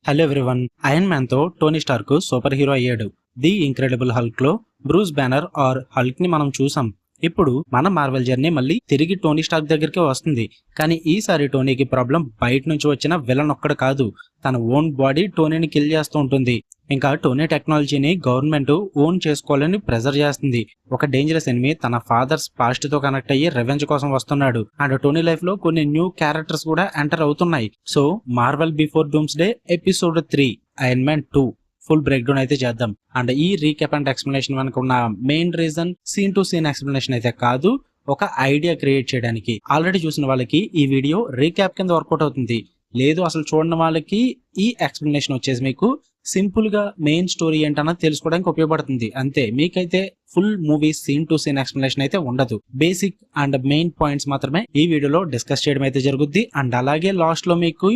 Hello everyone. Iron man తో Tony Stark super hero అయ్యాడు. The incredible Hulk లో Bruce banner are Hulk ని మనం చూసాం. ఇప్పుడు మన మార్వెల్ జర్నీ మళ్ళీ తిరిగి టోనీ స్టార్క్ దగ్గరికి వస్తుంది. కానీ ఈసారి టోనీకి ప్రాబ్లం బయట నుంచి వచ్చిన విలన్ ఒక్కడ కాదు, తన ఓన్ బాడీ టోనీని కిల్ చేస్తూ ఉంటుంది. ఇంకా టోనీ టెక్నాలజీని గవర్నమెంట్ ఓన్ చేసుకోవాలని ప్రెజర్ చేస్తుంది. ఒక డేంజరస్ ఎనిమి తన ఫాదర్స్ పాస్ట్ తో కనెక్ట్ అయ్యి రెవెంజ్ కోసం వస్తున్నాడు. అండ్ టోనీ లైఫ్ లో కొన్ని న్యూ క్యారెక్టర్స్ కూడా ఎంటర్ అవుతున్నాయి. So Marvel before Doomsday episode 3 Iron Man 2 full breakdown అయితే చేద్దాం. అండ్ ఈ రీక్యాప్ అండ్ ఎక్స్ప్లెనేషన్ వెనక ఉన్న main reason scene to scene explanation అయితే కాదు, ఒక ఐడియా క్రియేట్ చేయడానికి. ఆల్రెడీ చూసిన వాళ్ళకి ఈ వీడియో రీక్యాప్ కింద వర్కౌట్ అవుతుంది. లేదు అసలు చూడని వాళ్ళకి ఈ ఎక్స్ప్లెనేషన్ వచ్చేసి మీకు సింపుల్ గా మెయిన్ స్టోరీ ఏంటన్నా తెలుసుకోవడానికి ఉపయోగపడుతుంది. అంతే, మీకైతే full movie scene to scene explanation అయితే ఉండదు. బేసిక్ అండ్ మెయిన్ పాయింట్స్ మాత్రమే ఈ వీడియోలో డిస్కస్ చేయడం అయితే జరుగుద్ది. అండ్ అలాగే లాస్ట్ లో మీకు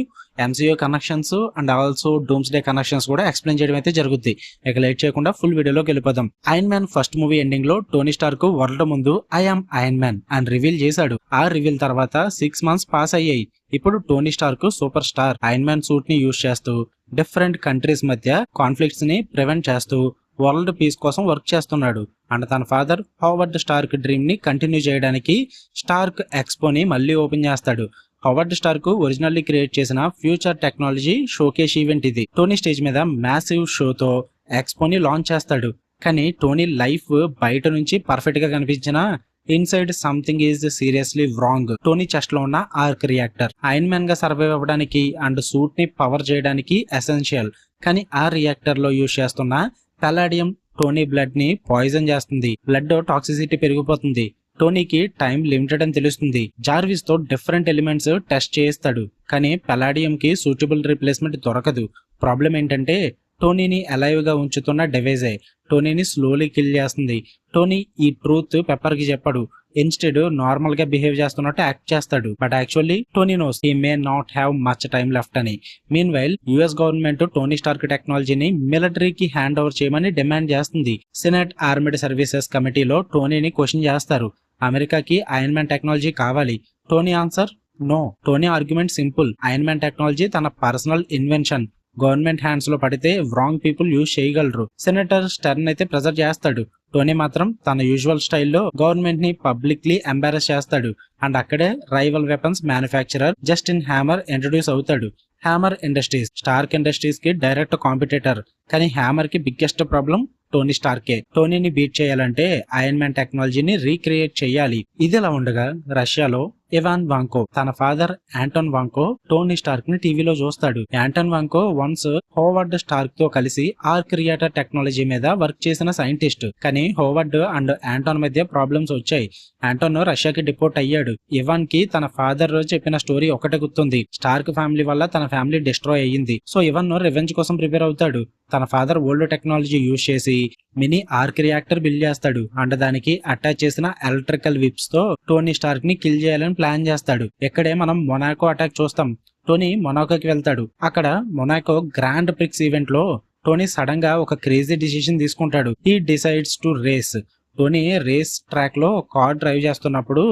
MCU connections and also doomsday connections కూడా ఎక్స్ప్లెయిన్ చేయడం అయితే జరుగుద్ది. ఇక లేట్ చేయకుండా ఫుల్ వీడియోలోకి వెళ్ళిపోదాం. Iron Man first movie ending లో టోనీ స్టార్క్ వరల్డ్ ముందు ఐ యామ్ ఐరన్ మ్యాన్ అని రివీల్ చేశాడు. ఆ రివీల్ తర్వాత 6 months పాస్ అయ్యాయి. ఇప్పుడు Tony Stark superstar Iron Man suit ని యూజ్ చేస్తూ డిఫరెంట్ కంట్రీస్ మధ్య కాన్ఫ్లిక్ట్స్ ని ప్రివెంట్ చేస్తూ వరల్డ్ పీస్ కోసం వర్క్ చేస్తున్నాడు. అండ్ తన ఫాదర్ హోవర్డ్ స్టార్క్ డ్రీమ్ ని కంటిన్యూ చేయడానికి స్టార్క్ ఎక్స్పోని మళ్ళీ ఓపెన్ చేస్తాడు. హోవర్డ్ స్టార్క్ ఒరిజినల్లీ క్రియేట్ చేసిన ఫ్యూచర్ టెక్నాలజీ షోకేస్ ఈవెంట్ ఇది. టోనీ స్టేజ్ మీద మ్యాసివ్ షోతో ఎక్స్పోని లాంచ్ చేస్తాడు. కానీ టోనీ లైఫ్ బయట నుంచి పర్ఫెక్ట్ గా కనిపించిన inside something is seriously wrong. Tony chest లో ఉన్న ఆర్క్ రియాక్టర్ ఐరన్ మ్యాన్ గా సర్వైవ్ అవ్వడానికి అండ్ సూట్ ని పవర్ చేయడానికి ఎసెన్షియల్. కానీ ఆ రియాక్టర్ లో యూజ్ చేస్తున్న పలాడియం టోనీ బ్లడ్ ని పాయిజన్ చేస్తుంది. బ్లడ్ టాక్సిసిటీ పెరిగిపోతుంది. టోనీకి టైం లిమిటెడ్ అని తెలుస్తుంది. జార్విస్ తో డిఫరెంట్ ఎలిమెంట్స్ టెస్ట్ చేస్తాడు. కానీ పలాడియం కి సూటబుల్ రీప్లేస్మెంట్ దొరకదు. ప్రాబ్లం ఏంటంటే టోనీని అలైవ్ గా ఉంచుతున్న డివైజే టోనీని స్లోలీ కిల్ చేస్తుంది. టోనీ ఈ ట్రూత్ పెప్పర్ కి చెప్పడు. ఇన్స్టెడ్ నార్మల్ గా బిహేవ్ చేస్తున్నట్టు యాక్ట్ చేస్తాడు. But actually Tony knows he may not have much time left అని. Meanwhile US government Tony Stark టెక్నాలజీని మిలిటరీకి హ్యాండ్ ఓవర్ చేయమని డిమాండ్ చేస్తుంది. సెనెట్ ఆర్మీడ్ సర్వీసెస్ కమిటీలో టోనీని క్వశ్చన్ చేస్తారు. అమెరికాకి ఐరన్ మ్యాన్ టెక్నాలజీ కావాలి. Tony answer no. Tony argument simple. Iron Man technology తన పర్సనల్ ఇన్వెన్షన్. గవర్నమెంట్ హ్యాండ్స్ లో పడితే రాంగ్ పీపుల్ యూజ్ చేయగలరు. సెనేటర్ స్టర్న్ అయితే ప్రెజర్ చేస్తాడు. టోనీ మాత్రం తన యూజువల్ స్టైల్లో గవర్నమెంట్ ని పబ్లిక్లీ ఎంబారస్ చేస్తాడు. అండ్ అక్కడే rival weapons manufacturer Justin hammer introduce అవుతాడు. హ్యామర్ ఇండస్ట్రీస్ స్టార్క్ ఇండస్ట్రీస్ కి డైరెక్ట్ కాంపిటేటర్. కానీ హ్యామర్ కి బిగ్గెస్ట్ ప్రాబ్లం టోనీ స్టార్కే. టోనీని బీట్ చేయాలంటే ఐరన్ మ్యాన్ టెక్నాలజీని రీక్రియేట్ చేయాలి. ఇదిలా ఉండగా రష్యాలో ఇవాన్ వాంకో తన ఫాదర్ యాంటోన్ వాంకో టోనీ స్టార్క్ ని టీవీలో చూస్తాడు. యాంటోన్ వాంకో వన్స్ హోవర్డ్ స్టార్క్ తో కలిసి ఆర్క్ రియాక్టర్ టెక్నాలజీ మీద వర్క్ చేసిన సైంటిస్ట్. కానీ హోవర్డ్ అండ్ యాంటోన్ మధ్య ప్రాబ్లమ్స్ వచ్చాయి. యాంటోన్ రష్యాకి డిపోర్ట్ అయ్యాడు. ఇవాన్ కి తన ఫాదర్ చెప్పిన స్టోరీ ఒకటే గుర్తుంది. స్టార్క్ ఫ్యామిలీ వల్ల తన ఫ్యామిలీ డిస్ట్రాయ్ అయ్యింది. సో ఇవాన్ రివెంజ్ కోసం ప్రిపేర్ అవుతాడు. తన ఫాదర్ ఓల్డ్ టెక్నాలజీ యూజ్ చేసి మినీ ఆర్క్ రియాక్టర్ బిల్డ్ చేస్తాడు. అండ్ దానికి అటాచ్ చేసిన ఎలక్ట్రికల్ విప్స్ తో టోనీ స్టార్క్ ని కిల్ చేయాలని ప్లాన్ చేస్తాడు. ఇక్కడే మనం మొనాకో అటాక్ చూస్తాం. టోనీ మొనాకోకి వెళ్తాడు. అక్కడ మొనాకో గ్రాండ్ ప్రిక్స్ ఈవెంట్ లో టోనీ సడన్ గా ఒక క్రేజీ డిసిషన్ తీసుకుంటాడు. He decides to race. Tony race track లో కార్ డ్రైవ్ చేస్తున్నప్పుడు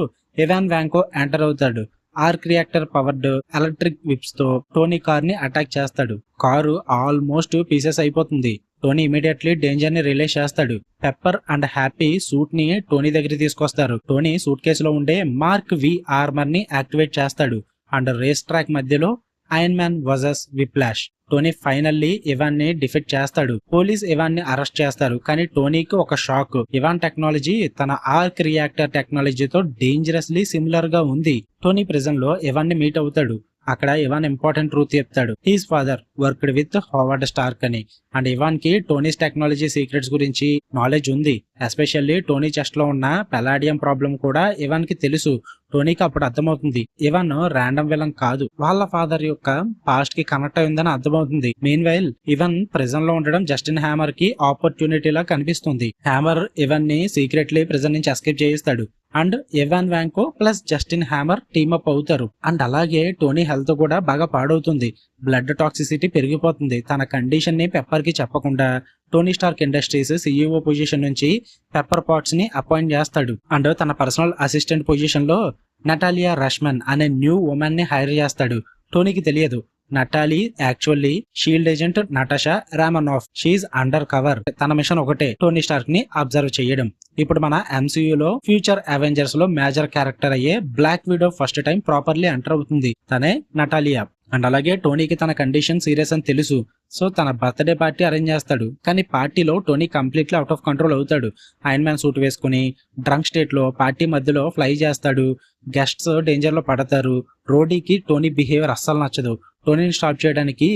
ఇవాన్ వాంకో ఎంటర్ అవుతాడు. Arc reactor powered electric whips తో టోనీ కార్ ని అటాక్ చేస్తాడు. కారు ఆల్మోస్ట్ పీసెస్ అయిపోతుంది. టోనీ ఇమీడియట్లీ డేంజర్ ని రిలీజ్ చేస్తాడు. పెప్పర్ అండ్ హ్యాపీ సూట్ ని టోనీ దగ్గర తీసుకొస్తారు. టోనీ సూట్ కేసులో ఉండే మార్క్ వి ఆర్మర్ ని యాక్టివేట్ చేస్తాడు. అండ్ రేస్ ట్రాక్ మధ్యలో Iron Man versus Whiplash. Tony finally Ivan ని డిఫెక్ట్ చేస్తాడు. పోలీస్ ఇవాన్ ని అరెస్ట్ చేస్తారు. కానీ టోనీకి ఒక షాక్. ఇవాన్ టెక్నాలజీ తన ఆర్క్ రియాక్టర్ టెక్నాలజీతో డేంజరస్లీ సిమిలర్ గా ఉంది. టోనీ ప్రిజన్ లో ఇవాన్ ని మీట్ అవుతాడు. అక్కడ ఇవాన్ ఇంపార్టెంట్ ట్రూత్ చెప్తాడు. His father worked with Howard Stark అని. అండ్ ఇవాన్ కి టోనీస్ టెక్నాలజీ సీక్రెట్స్ గురించి నాలెడ్జ్ ఉంది. ఎస్పెషల్లీ టోనీ చెస్ట్ లో ఉన్న పలాడియం ప్రాబ్లం కూడా ఇవాన్ కి తెలుసు. టోనీకి అప్పుడు అర్థమవుతుంది ఇవాన్ ర్యాండమ్ విలన్ కాదు, వాళ్ళ ఫాదర్ యొక్క పాస్ట్ కి కనెక్ట్ అయిందని అర్థమవుతుంది. మీన్ వైల్ ఇవాన్ ప్రిజన్ లో ఉండడం జస్టిన్ హ్యామర్ కి ఆపర్చునిటీ లా కనిపిస్తుంది. హ్యామర్ ఇవాన్ ని సీక్రెట్లీ ప్రిజన్ నుంచి ఎస్కేప్ చేయిస్తాడు. And Ivan Vanko plus Justin Hammer team up అవుతారు. అండ్ అలాగే టోనీ హెల్త్ కూడా బాగా పాడవుతుంది. బ్లడ్ టాక్సిసిటీ పెరిగిపోతుంది. తన కండిషన్ ని పెప్పర్ కి చెప్పకుండా Tony Stark Industries CEO position నుంచి పెప్పర్ పాట్స్ ని అపాయింట్ చేస్తాడు. అండ్ తన పర్సనల్ అసిస్టెంట్ పొజిషన్ లో నటాలియా రష్మన్ అనే న్యూ ఉమెన్ ని హైర్ చేస్తాడు. టోనీకి తెలియదు Natalie actually SHIELD agent Natasha Romanoff. She under cover. తన మిషన్ ఒకటే, టోనీ స్టార్క్ ని అబ్జర్వ్ చేయడం. ఇప్పుడు మన ఎంసీయూలో ఫ్యూచర్ అవెంజర్స్ లో మేజర్ క్యారెక్టర్ అయ్యే Black Widow first time properly enter అవుతుంది. తనే నటాలియా. అండ్ అలాగే టోనీకి తన కండిషన్ సీరియస్ అని తెలుసు. సో తన బర్త్డే పార్టీ అరేంజ్ చేస్తాడు. కానీ పార్టీలో Tony completely out of control అవుతాడు. ఐరన్ మ్యాన్ సూట్ వేసుకుని డ్రంక్ స్టేట్ లో పార్టీ మధ్యలో ఫ్లై చేస్తాడు. గెస్ట్స్ డేంజర్ లో పడతారు. రోడీకి టోనీ బిహేవియర్ అస్సలు నచ్చదు. టోనీని స్టాప్ చేయడానికి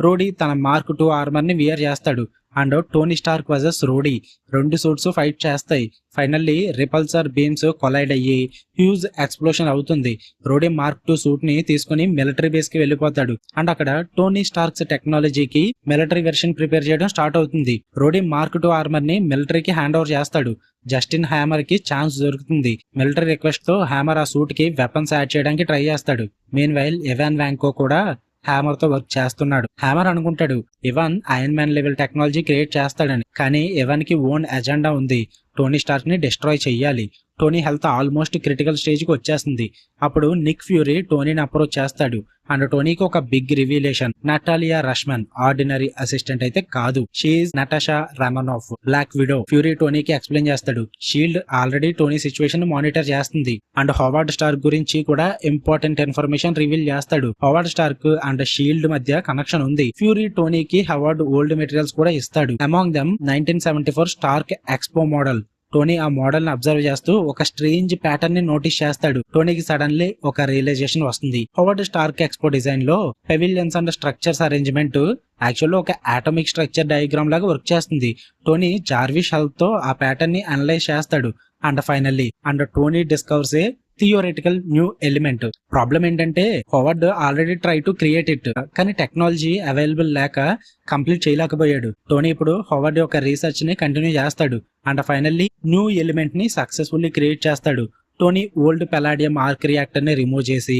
రోడీ తన మార్క్ 2 ఆర్మర్ ని వియర్ చేస్తాడు. And Tony Stark versus Rhodey 2 suits fight చేస్తాయి. ఫైనల్లీ రిపల్సర్ బీమ్స్ కొలైడ్ అయ్యి హ్యూజ్ ఎక్స్ప్లోషన్ అవుతుంది. రోడీ మార్క్ 2 సూట్ ని తీసుకుని మిలిటరీ బేస్ కి వెళ్ళిపోతాడు. అండ్ అక్కడ టోనీ స్టార్క్స్ టెక్నాలజీకి మిలిటరీ వెర్షన్ ప్రిపేర్ చేయడం స్టార్ట్ అవుతుంది. రోడీ మార్క్ 2 ఆర్మర్ ని మిలిటరీకి హ్యాండ్ ఓవర్ చేస్తాడు. జస్టిన్ హ్యామర్ కి ఛాన్స్ దొరుకుతుంది. మిలిటరీ రిక్వెస్ట్ తో హ్యామర్ ఆ సూట్ కి వెపన్స్ యాడ్ చేయడానికి ట్రై చేస్తాడు. మీన్ వైల్ ఇవాన్ వ్యాంకో కూడా హ్యామర్ తో వర్క్ చేస్తున్నాడు. హ్యామర్ అనుకుంటాడు Ivan Iron Man level technology create చేస్తాడని. కానీ ఇవాన్ కి ఓన్ ఎజెండా ఉంది. టోనీ స్టార్క్ ని డిస్ట్రాయ్ చెయ్యాలి. Tony health almost critical stage కి వచ్చేస్తుంది. అప్పుడు నిక్ ఫ్యూరీ టోనీని అప్రోచ్ చేస్తాడు. అండ్ టోనీకి ఒక big revelation. Natalia Rushman ordinary assistant అయితే కాదు. She Natasha Romanoff, Black Widow. Fury టోనీకి ఎక్స్ప్లెయిన్ చేస్తాడు. SHIELD already Tony situation monitor చేస్తుంది. అండ్ హోవార్డ్ స్టార్క్ గురించి కూడా ఇంపార్టెంట్ ఇన్ఫర్మేషన్ రివీల్ చేస్తాడు. హోవార్డ్ స్టార్క్ అండ్ షీల్డ్ మధ్య కనెక్షన్ ఉంది. ఫ్యూరీ టోనీకి హోవార్డ్ ఓల్డ్ మెటీరియల్స్ కూడా ఇస్తాడు. Among them 1974 Stark Expo model. Tony ఆ మోడల్ ని అబ్జర్వ్ చేస్తూ ఒక స్ట్రేంజ్ ప్యాటర్న్ ని నోటీస్ చేస్తాడు. టోనీకి సడన్లీ ఒక రియలైజేషన్ వస్తుంది. హోవార్డ్ స్టార్క్ ఎక్స్పో డిజైన్ లో pavilions and structures arrangement actually ఒక ఆటమిక్ స్ట్రక్చర్ డయాగ్రామ్ లాగా వర్క్ చేస్తుంది. టోనీ జార్విష్ హెల్ప్ తో ఆ ప్యాటర్న్ ని అనలైజ్ చేస్తాడు. And finally Tony discovers a theoretical new element. Problem ఏంటంటే Howard already try to create it, కానీ టెక్నాలజీ అవైలబుల్ లేక కంప్లీట్ చేయలేకపోయాడు. టోనీ ఇప్పుడు హోవార్డ్ యొక్క రీసెర్చ్ ని కంటిన్యూ చేస్తాడు. అండ్ ఫైనల్లీ న్యూ ఎలిమెంట్ ని సక్సెస్ఫుల్లీ క్రియేట్ చేస్తాడు. Tony old palladium arc reactor ని రిమూవ్ చేసి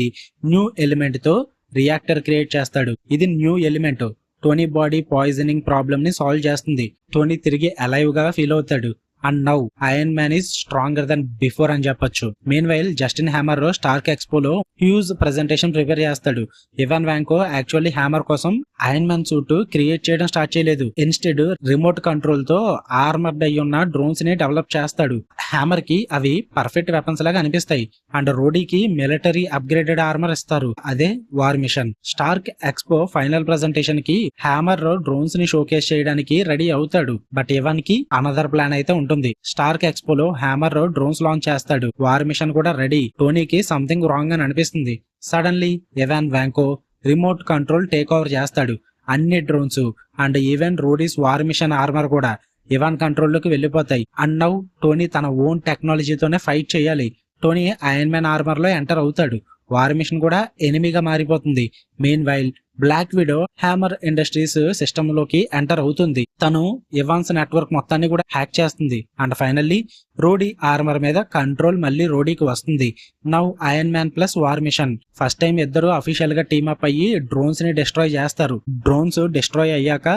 న్యూ ఎలిమెంట్ తో రియాక్టర్ క్రియేట్ చేస్తాడు. ఇది new element Tony body poisoning problem ని సాల్వ్ చేస్తుంది. టోనీ తిరిగి అలైవ్ గా ఫీల్ అవుతాడు. And now Iron Man is stronger than before అని చెప్పొచ్చు. Meanwhile Justin Hammer Stark ఎక్స్పోలో హ్యూజ్ ప్రెజెంటేషన్ ప్రిపేర్ చేస్తాడు. ఇవాన్ వ్యాంకో యాక్చువల్లీ హ్యామర్ కోసం ఐరన్ మ్యాన్ సూట్ క్రియేట్ చేయడం స్టార్ట్ చేయలేదు. ఇన్స్టెడ్ రిమోట్ కంట్రోల్ తో ఆర్మర్డ్ అయి ఉన్న డ్రోన్స్ ని డెవలప్ చేస్తాడు. హ్యామర్ కి అవి పర్ఫెక్ట్ వెపన్స్ లాగా అనిపిస్తాయి. అండ్ రోడీకి మిలిటరీ అప్గ్రేడెడ్ ఆర్మర్ ఇస్తారు. అదే War Machine. Stark Expo final presentation కి హ్యామర్ డ్రోన్స్ ని షోకేస్ చేయడానికి రెడీ అవుతాడు. బట్ ఇవాన్ కి అనదర్ ప్లాన్ అయితే ఉంటుంది. స్టార్క్ ఎక్స్పోలో హ్యామర్ డ్రోన్స్ లాంచ్ చేస్తాడు. వార్ మిషన్ కూడా రెడీ. టోనీకి సంథింగ్ రాంగ్ అని అనిపిస్తుంది. Suddenly Ivan Vanko remote control take over చేస్తాడు. అన్ని drones and even Rhodey's War Machine armour కూడా ఇవాన్ కంట్రోల్ లోకి వెళ్ళిపోతాయి. అండ్ నౌ టోనీ తన ఓన్ టెక్నాలజీతోనే ఫైట్ చేయాలి. టోనీ ఐరన్ మ్యాన్ ఆర్మర్ లో ఎంటర్ అవుతాడు. వార్ మిషన్ కూడా ఎనిమిగా మారిపోతుంది. Meanwhile Black Widow Hammer Industries system లోకి ఎంటర్ అవుతుంది. తను ఇవాన్స్ నెట్వర్క్ మొత్తాన్ని కూడా హ్యాక్ చేస్తుంది. అండ్ ఫైనల్లీ రోడీ ఆర్మర్ మీద కంట్రోల్ మళ్ళీ రోడీకి వస్తుంది. Now Iron Man plus War Machine first time ఇద్దరు అఫీషియల్ గా టీమ్ అప్ అయ్యి డ్రోన్స్ ని డిస్ట్రాయ్ చేస్తారు. డ్రోన్స్ డిస్ట్రాయ్ అయ్యాక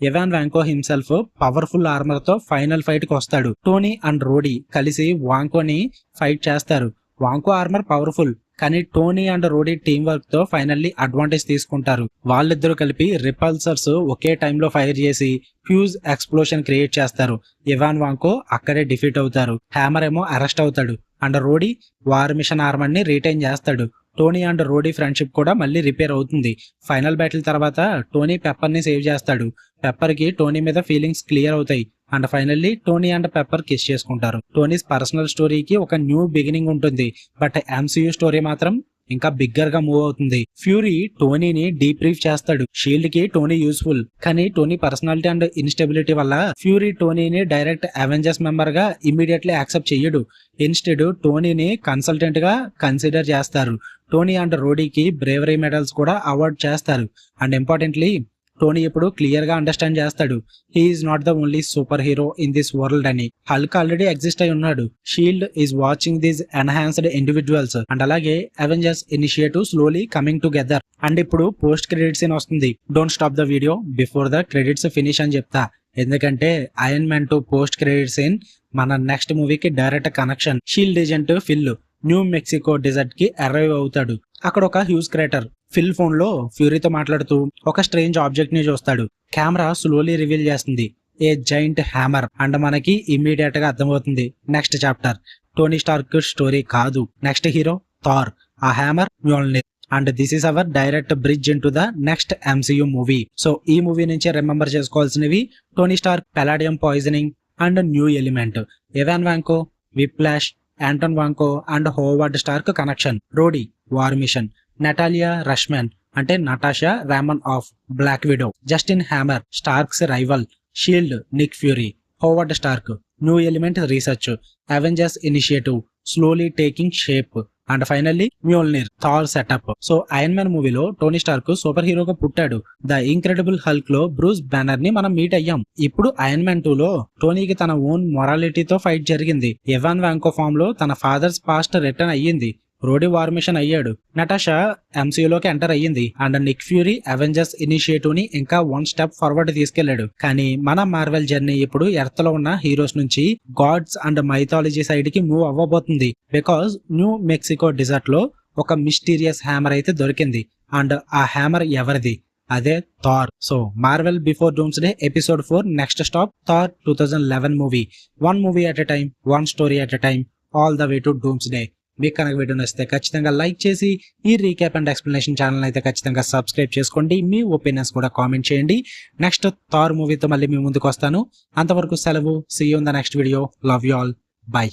Ivan Vanko himself powerful armour తో ఫైనల్ ఫైట్ కి వస్తాడు. టోనీ అండ్ రోడీ కలిసి వాంకోని ఫైట్ చేస్తారు. వాంకో ఆర్మర్ పవర్ఫుల్, కానీ టోనీ అండ్ రోడీ టీం వర్క్ తో ఫైనల్లీ అడ్వాంటేజ్ తీసుకుంటారు. వాళ్ళిద్దరూ కలిపి రిపల్సర్స్ ఒకే టైంలో ఫైర్ చేసి ఫ్యూజ్ ఎక్స్ప్లోషన్ క్రియేట్ చేస్తారు. ఇవాన్ వాంకో అక్కడే డిఫీట్ అవుతారు. హ్యామర్ ఏమో అరెస్ట్ అవుతాడు. అండ్ రోడీ వార్ మిషన్ ఆర్మర్ ని రిటైన్ చేస్తాడు. టోనీ అండ్ రోడీ ఫ్రెండ్షిప్ కూడా మళ్ళీ రిపేర్ అవుతుంది. ఫైనల్ బ్యాటిల్ తర్వాత టోనీ పెప్పర్ ని సేవ్ చేస్తాడు. పెప్పర్ కి టోనీ మీద ఫీలింగ్స్ క్లియర్ అవుతాయి. And finally Tony and pepper kiss చేసుకుంటారు. టోనీస్ పర్సనల్ స్టోరీకి ఒక న్యూ బిగినింగ్ ఉంటుంది. బట్ ఎంసీయూ స్టోరీ మాత్రం ఇంకా బిగ్గర్ గా మూవ్ అవుతుంది. ఫ్యూరీ టోనీని డీబ్రీఫ్ చేస్తాడు. షీల్డ్ కి టోనీ యూస్ఫుల్, కానీ టోనీ పర్సనాలిటీ అండ్ ఇన్స్టెబిలిటీ వల్ల ఫ్యూరీ టోనీని డైరెక్ట్ అవెంజర్స్ మెంబర్ గా ఇమ్మీడియట్లీ యాక్సెప్ట్ చెయ్యడు. ఇన్స్టెడ్ టోనీని కన్సల్టెంట్ గా కన్సిడర్ చేస్తారు. టోనీ అండ్ రోడీకి బ్రేవరీ మెడల్స్ కూడా అవార్డ్ చేస్తారు. అండ్ ఇంపార్టెంట్లీ టోనీ ఇప్పుడు క్లియర్ గా అండర్స్టాండ్ చేస్తాడు, he is not the only super hero in this world అని. హల్క్ ఆల్రెడీ ఎగ్జిస్ట్ అయి ఉన్నాడు. Shield is watching these enhanced individuals. And అలాగే Avengers initiative slowly coming together. And ఇప్పుడు post credit scene వస్తుంది. Don't stop the video before the credits finish అని చెప్తా, ఎందుకంటే Iron Man 2 post credit scene మన next మూవీకి direct connection. SHIELD agent Phil New Mexico desert కి arrive అవుతాడు. అక్కడ ఒక హ్యూజ్ క్రేటర్ ఫిల్ ఫోన్ లో ఫ్యూరీతో మాట్లాడుతూ ఒక స్ట్రేంజ్ ఆబ్జెక్ట్ ని చూస్తాడు. కెమెరా స్లోలీ రివీల్ చేస్తుంది ఏ జైంట్ హ్యామర్ అండ్ మనకి ఇమ్మీడియట్ గా అర్థమవుతుంది next chapter Tony Stark story కాదు, నెక్స్ట్ హీరో థార్, ఆ hammer Mjolnir. And this is our direct bridge into the next MCU movie. So ఈ movie నుంచి remember చేసుకోవాల్సినవి Tony Stark, palladium poisoning and new element, Ivan Vanko, Whiplash, Anton Vanko and Howard Stark connection, Rhodey, War Machine, Natalia Rushman అంటే Natasha Romanoff Black Widow, Justin hammer Stark's rival, SHIELD Nick Fury, Howard Stark, new element research, Avengers initiative slowly taking shape and finally Mjolnir Thor setup. So Iron Man మూవీలో Tony Stark super హీరోగా పుట్టాడు. The Incredible Hulk లో Bruce Banner ని మనం meet అయ్యాం. ఇప్పుడు iron Man 2 లో టోనీకి తన ఓన్ మొరాలిటీతో ఫైట్ జరిగింది. ఎవాన్ వాంకో ఫామ్ లో తన ఫాదర్స్ పాస్ట్ రిటర్న్ అయ్యింది. రోడీ వార్ మిషన్ అయ్యాడు. నటాషా MCUలోకి ఎంటర్ అయ్యింది. And Nick fury Avengers initiative ని ఇంకా 1 స్టెప్ ఫార్వర్డ్ తీసుకెళ్లాడు. కానీ మన మార్వెల్ జర్నీ ఇప్పుడు ఎర్త్ లో ఉన్న హీరోస్ నుంచి గాడ్స్ అండ్ మైథాలజీ సైడ్ కి మూవ్ అవ్వబోతుంది. బికాజ్ న్యూ మెక్సికో డిజర్ట్ లో ఒక మిస్టీరియస్ హ్యామర్ అయితే దొరికింది. అండ్ ఆ హ్యామర్ ఎవరిది? అదే Thor. So Marvel before Doomsday episode 4 next stop Thor 2011 movie. 1 movie at a time, 1 story at a time, all the way to Doomsday. మీకు కనుక video నచ్చితే ఖచ్చితంగా లైక్ చేసి ఈ రీక్యాప్ అండ్ ఎక్స్ప్లెనేషన్ ఛానల్ అయితే ఖచ్చితంగా సబ్స్క్రైబ్ చేసుకోండి. మీ ఒపీనియన్స్ కూడా కామెంట్ చేయండి. నెక్స్ట్ థార్ మూవీతో మళ్ళీ మీ ముందుకు వస్తాను. అంతవరకు సెలవు. See you in the next video. Love you all. By.